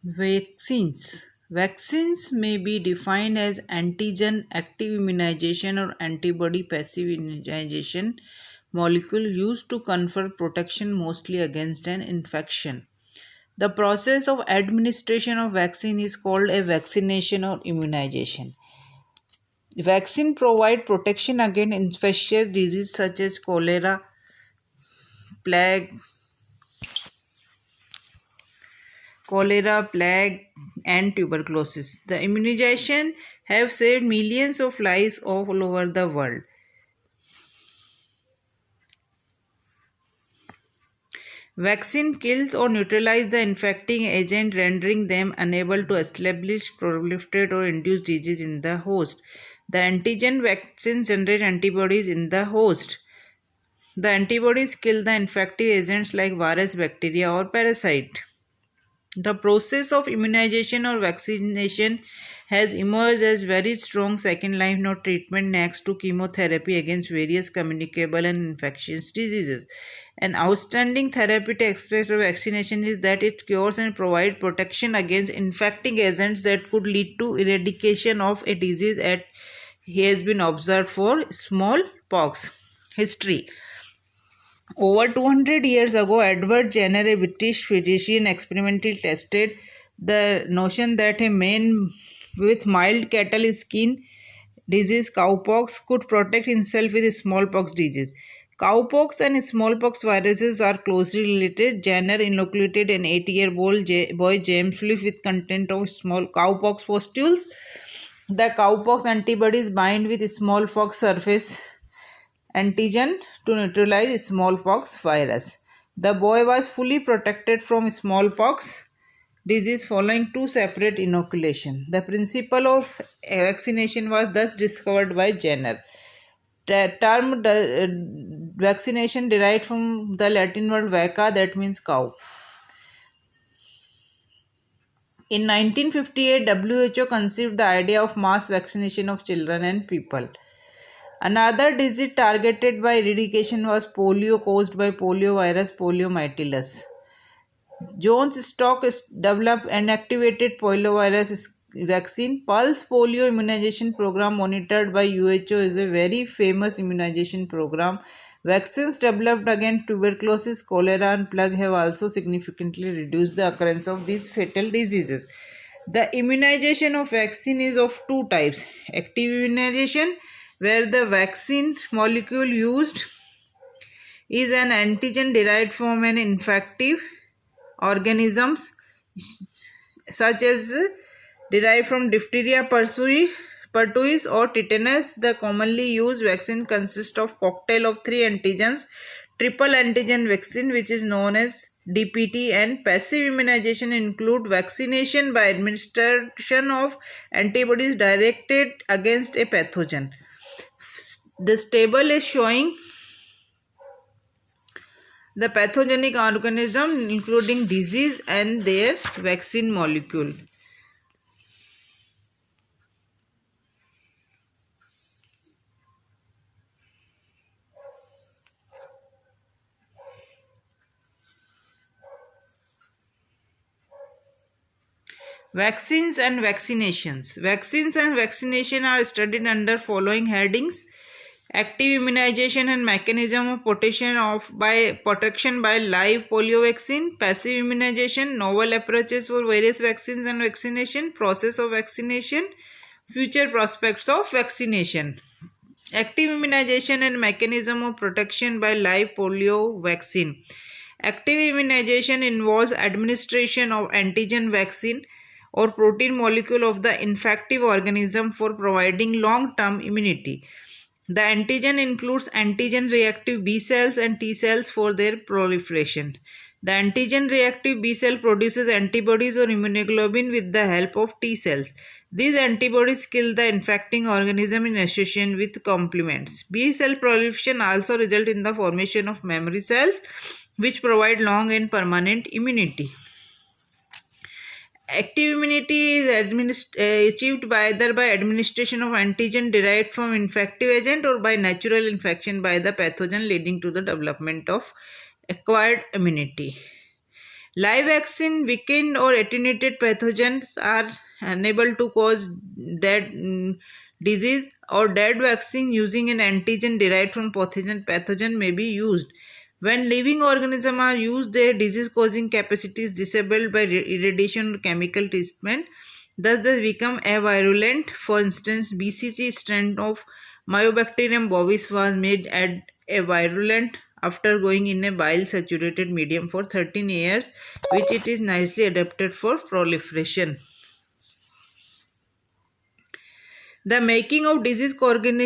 Vaccines. Vaccines may be defined as antigen active immunization or antibody passive immunization molecule used to confer protection mostly against an infection. The process of administration of vaccine is called a vaccination or immunization. Vaccine provide protection against infectious diseases such as plague, plague, and tuberculosis. The immunization have saved millions of lives all over the world. Vaccine kills or neutralizes the infecting agent, rendering them unable to establish, proliferate, or induce disease in the host. The antigen vaccines generate antibodies in the host. The antibodies kill the infective agents like virus, bacteria, or parasite. The process of immunization or vaccination has emerged as very strong second line of treatment next to chemotherapy against various communicable and infectious diseases. An outstanding therapeutic aspect of vaccination is that it cures and provides protection against infecting agents that could lead to eradication of a disease that has been observed for smallpox. History. Over 200 years ago, Edward Jenner, a British physician, experimentally tested the notion that a man with mild cattle skin disease, cowpox, could protect himself with smallpox disease. Cowpox and smallpox viruses are closely related. Jenner inoculated an 8-year-old boy, James Phillips, with content of small cowpox pustules. The cowpox antibodies bind with smallpox surface antigen to neutralize smallpox virus. The boy was fully protected from smallpox disease following two separate inoculations. The principle of vaccination was thus discovered by Jenner. The term vaccination derived from the Latin word vacca, that means cow. In 1958, WHO conceived the idea of mass vaccination of children and people. Another disease targeted by eradication was polio, caused by poliovirus poliomyelitis. Jones Stock developed an activated poliovirus vaccine. Pulse polio immunization program monitored by WHO is a very famous immunization program. Vaccines developed against tuberculosis, cholera, and plague have also significantly reduced the occurrence of these fatal diseases. The immunization of vaccine is of two types. Active immunization, where the vaccine molecule used is an antigen derived from an infective organisms such as derived from diphtheria, pertussis, or tetanus. The commonly used vaccine consists of cocktail of three antigens: triple antigen vaccine, which is known as DPT, and passive immunization include vaccination by administration of antibodies directed against a pathogen. This table is showing the pathogenic organism including disease and their vaccine molecule. Vaccines and vaccinations. Vaccines and vaccination are studied under following headings: active immunization and mechanism of protection by live polio vaccine, passive immunization, novel approaches for various vaccines and vaccination, process of vaccination, future prospects of vaccination. Active immunization and mechanism of protection by live polio vaccine. Active immunization involves administration of antigen vaccine or protein molecule of the infective organism for providing long-term immunity. The antigen includes antigen-reactive B cells and T cells for their proliferation. The antigen-reactive B cell produces antibodies or immunoglobulin with the help of T cells. These antibodies kill the infecting organism in association with complements. B cell proliferation also results in the formation of memory cells, which provide long and permanent immunity. Active immunity is achieved either by administration of antigen derived from infective agent or by natural infection by the pathogen, leading to the development of acquired immunity. Live vaccine weakened or attenuated pathogens are unable to cause disease, or dead vaccine using an antigen derived from pathogen may be used. When living organisms are used, their disease causing capacity is disabled by irradiation or chemical treatment. Thus, they become avirulent. For instance, BCG strain of Mycobacterium bovis was made avirulent after going in a bile saturated medium for 13 years, which it is nicely adapted for proliferation. The making of disease causing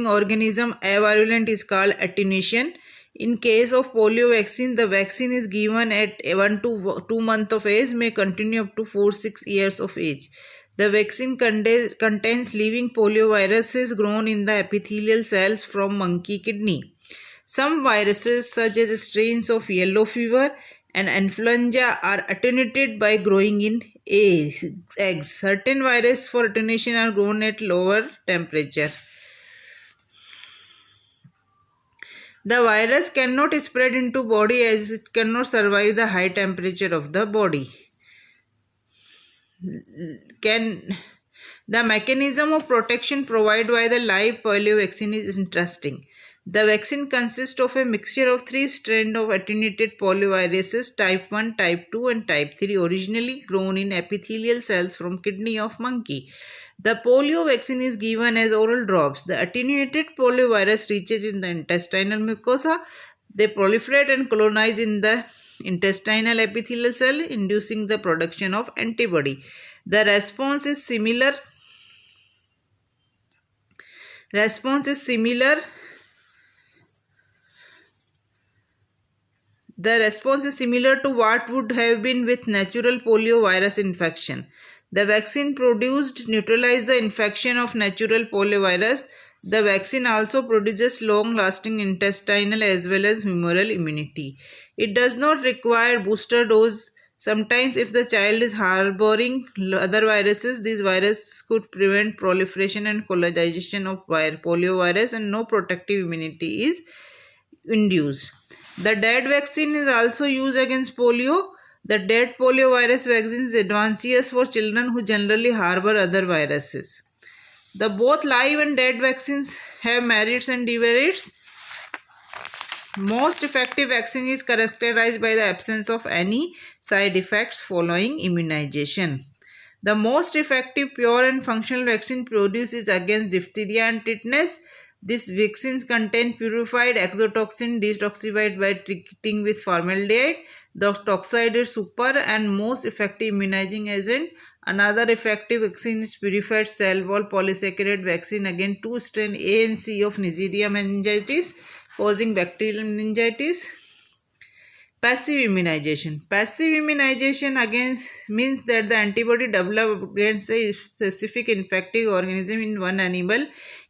organism avirulent is called attenuation. In case of polio vaccine, the vaccine is given at 1 to 2 months of age, may continue up to 4-6 years of age. The vaccine contains living polioviruses grown in the epithelial cells from monkey kidney. Some viruses, such as strains of yellow fever and influenza, are attenuated by growing in eggs. Certain viruses for attenuation are grown at lower temperature. The virus cannot spread into body as it cannot survive the high temperature of the body. The mechanism of protection provided by the live polio vaccine is interesting. The vaccine consists of a mixture of 3 strains of attenuated polioviruses type 1, type 2 and type 3, originally grown in epithelial cells from kidney of monkey. The polio vaccine is given as oral drops. The attenuated poliovirus reaches in the intestinal mucosa. They proliferate and colonize in the intestinal epithelial cell, inducing the production of antibody. The response is similar to what would have been with natural polio virus infection. The vaccine produced neutralized the infection of natural poliovirus. The vaccine also produces long-lasting intestinal as well as humoral immunity. It does not require booster dose. Sometimes if the child is harboring other viruses, these viruses could prevent proliferation and colonization of poliovirus, and no protective immunity is induced. The dead vaccine is also used against polio. The dead poliovirus vaccine is advantageous for children who generally harbor other viruses. The both live and dead vaccines have merits and demerits. Most effective vaccine is characterized by the absence of any side effects following immunization. The most effective pure and functional vaccine produced is against diphtheria and tetanus. These vaccines contain purified exotoxin detoxified by treating with formaldehyde. The toxide is super and most effective immunizing agent. Another effective vaccine is purified cell wall polysaccharide vaccine against 2 strain A and C of Neisseria meningitis, causing bacterial meningitis. Passive immunization. Passive immunization against means that the antibody developed against a specific infective organism in one animal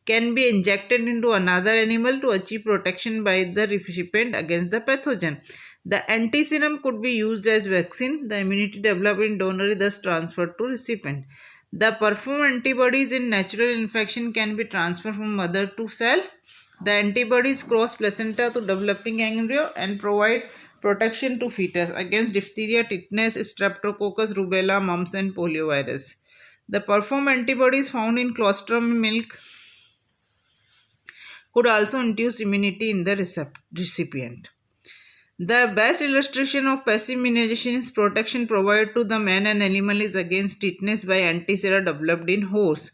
can be injected into another animal to achieve protection by the recipient against the pathogen. The antiserum could be used as vaccine. The immunity developed in donor is thus transferred to recipient. The performed antibodies in natural infection can be transferred from mother to cell. The antibodies cross placenta to developing embryo and provide protection to fetus against diphtheria, tetanus, streptococcus, rubella, mumps and poliovirus. The performed antibodies found in colostrum milk could also induce immunity in the recipient. The best illustration of passive immunization is protection provided to the man and animal is against tetanus by antisera developed in horse.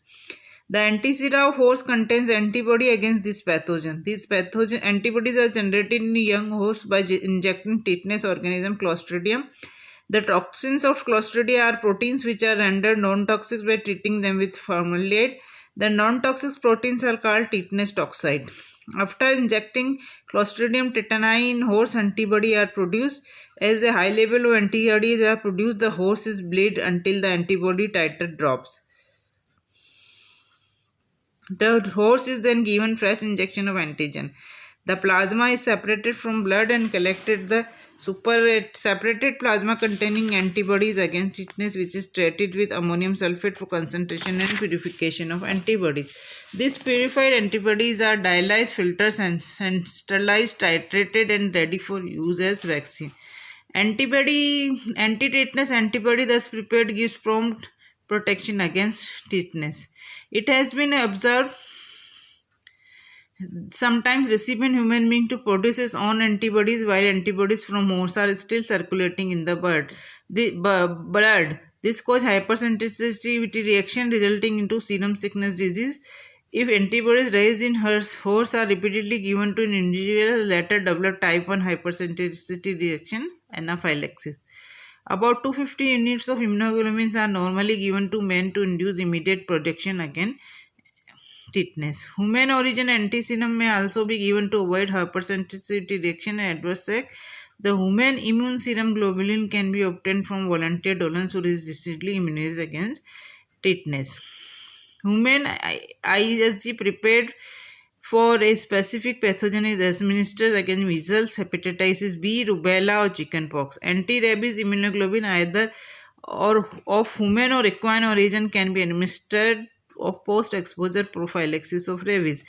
The antisera of horse contains antibody against this pathogen. These antibodies are generated in young horse by injecting tetanus organism Clostridium. The toxins of Clostridia are proteins which are rendered non-toxic by treating them with formaldehyde. The non-toxic proteins are called tetanus toxide. After injecting Clostridium tetani in horse, antibody are produced. As the high level of antibodies are produced, the horse is bled until the antibody titer drops. The horse is then given fresh injection of antigen. The plasma is separated from blood and collected. The separated plasma containing antibodies against tetanus, which is treated with ammonium sulfate for concentration and purification of antibodies. These purified antibodies are dialyzed, filtered and sterilized, titrated and ready for use as vaccine. Anti-tetanus antibody thus prepared gives prompt protection against tetanus. It has been observed sometimes recipient human being to produce its own antibodies while antibodies from hosts are still circulating in the blood. This causes hypersensitivity reaction resulting into serum sickness disease. If antibodies raised in hosts are repeatedly given to an individual, later develop type 1 hypersensitivity reaction, anaphylaxis. About 250 units of immunoglobulins are normally given to men to induce immediate protection against tetanus. Human origin antiserum may also be given to avoid hypersensitivity reaction and adverse effect. The human immune serum globulin can be obtained from volunteer donors who is recently immunized against tetanus. Human ISG prepared for a specific pathogen is administered against measles, hepatitis B, rubella, or chickenpox. Anti-rabies immunoglobulin either or of human or equine origin can be administered of post-exposure prophylaxis of rabies.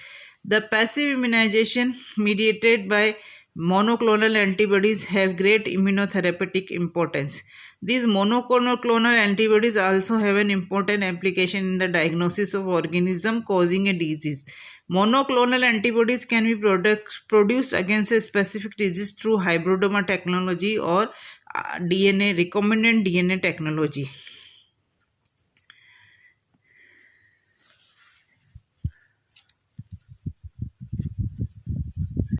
The passive immunization mediated by monoclonal antibodies have great immunotherapeutic importance. These monoclonal antibodies also have an important application in the diagnosis of organism causing a disease. Monoclonal antibodies can be produced against a specific disease through hybridoma technology or recombinant DNA technology.